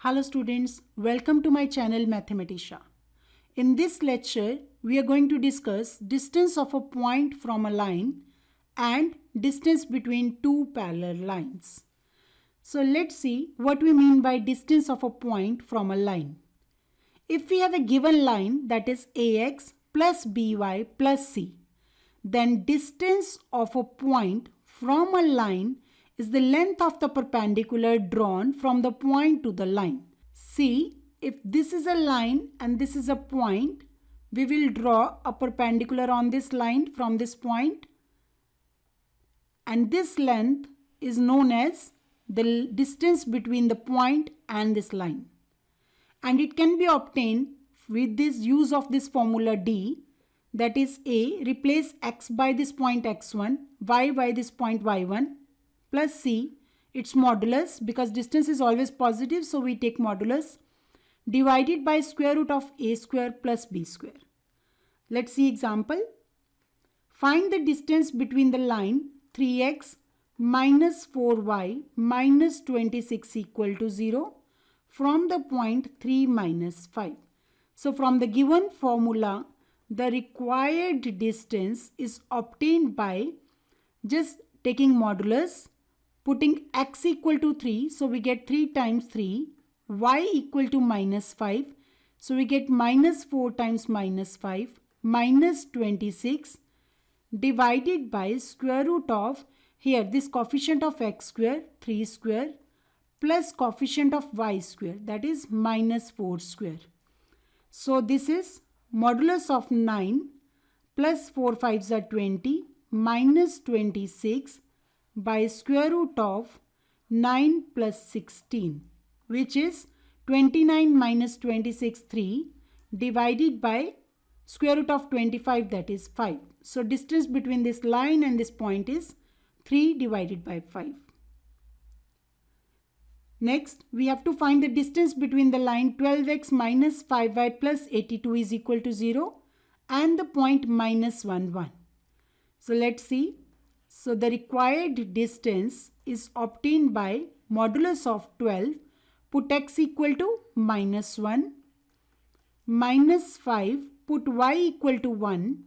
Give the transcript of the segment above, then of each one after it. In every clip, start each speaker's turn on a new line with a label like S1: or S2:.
S1: Hello students, welcome to my channel Mathematica. In this lecture, we are going to discuss distance of a point from a line and distance between two parallel lines. So let's see what we mean by distance of a point from a line. If we have a given line that is ax plus by plus c, then distance of a point from a line is the length of the perpendicular drawn from the point to the line. See, if this is a line and this is a point, we will draw a perpendicular on this line from this point, and this length is known as the distance between the point and this line. And it can be obtained with this use of this formula D, that is A, replace x by this point x1, y by this point y1, plus C, its modulus, because distance is always positive, so we take modulus, divided by square root of a square plus b square. Let's see example. Find the distance between the line 3x minus 4y minus 26 equal to 0 from the point 3 minus 5. So from the given formula, the required distance is obtained by just taking modulus, putting x equal to 3, so we get 3 times 3, y equal to minus 5, so we get minus 4 times minus 5, minus 26, divided by square root of, here this coefficient of x square, 3 square, plus coefficient of y square, that is minus 4 square. So this is modulus of 9 plus 4 5s are 20 minus 26 by square root of 9 plus 16, which is 29 minus 26, 3, divided by square root of 25, that is 5. So distance between this line and this point is 3 divided by 5. Next, we have to find the distance between the line 12x minus 5y plus 82 is equal to 0 and the point minus 1, 1. So let's see. So the required distance is obtained by modulus of 12, put x equal to minus 1, minus 5, put y equal to 1,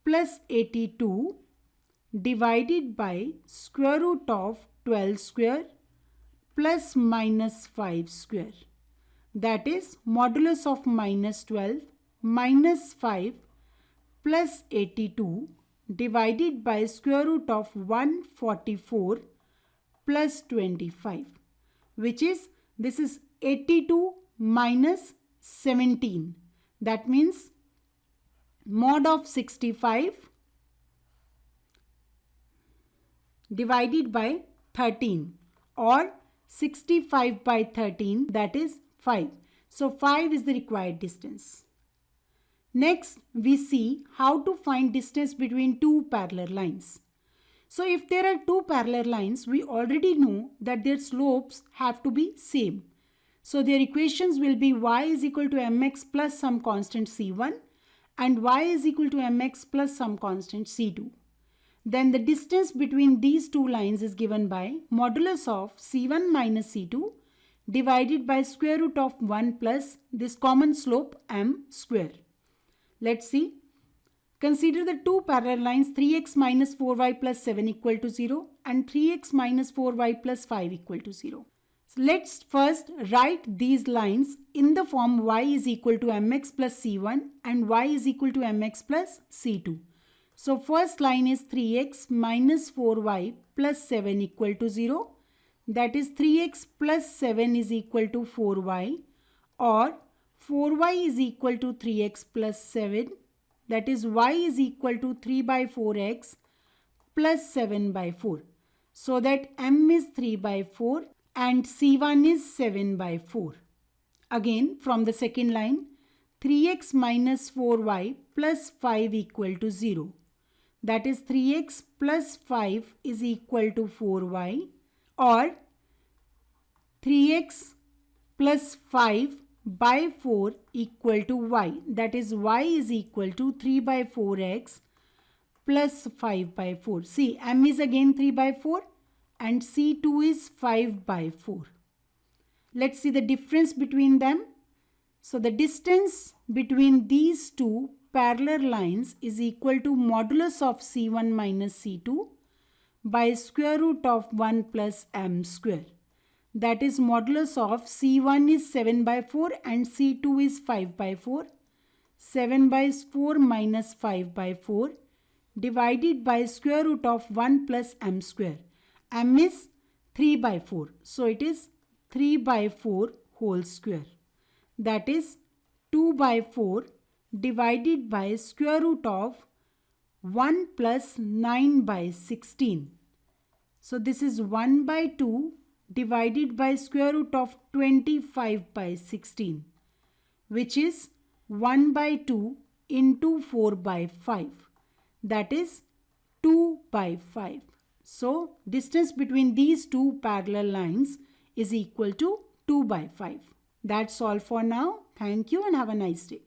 S1: plus 82, divided by square root of 12 square, plus minus 5 square, that is modulus of minus 12 minus 5 plus 82 divided by square root of 144 plus 25, which is, this is 82 minus 17, that means mod of 65 divided by 13, or 65 by 13, that is 5. So 5 is the required distance. Next, we see how to find distance between two parallel lines. So if there are two parallel lines, we already know that their slopes have to be same. So their equations will be y is equal to mx plus some constant c1 and y is equal to mx plus some constant c2. Then the distance between these two lines is given by modulus of c1 minus c2 divided by square root of 1 plus this common slope m square. Let's see. Consider the two parallel lines 3x minus 4y plus 7 equal to 0 and 3x minus 4y plus 5 equal to 0. So let's first write these lines in the form y is equal to mx plus c1 and y is equal to mx plus c2. So first line is 3x minus 4y plus 7 equal to 0. That is 3x plus 7 is equal to 4y, or 4y is equal to 3x plus 7. That is y is equal to 3 by 4x plus 7 by 4. So that m is 3 by 4 and c1 is 7 by 4. Again from the second line, 3x minus 4y plus 5 equal to 0. That is 3x plus 5 is equal to 4y, or 3x plus 5 by 4 equal to y. That is y is equal to 3 by 4x plus 5 by 4. See, m is again 3 by 4 and c2 is 5 by 4. Let's see the difference between them. So the distance between these two parallel lines is equal to modulus of C1 minus C2 by square root of 1 plus m square. That is modulus of C1 is 7 by 4 and C2 is 5 by 4. 7 by 4 minus 5 by 4 divided by square root of 1 plus m square. M is 3 by 4. So it is 3 by 4 whole square. That is 2 by 4 divided by square root of 1 plus 9 by 16. So this is 1 by 2 divided by square root of 25 by 16, which is 1 by 2 into 4 by 5. That is 2 by 5. So distance between these two parallel lines is equal to 2 by 5. That's all for now. Thank you and have a nice day.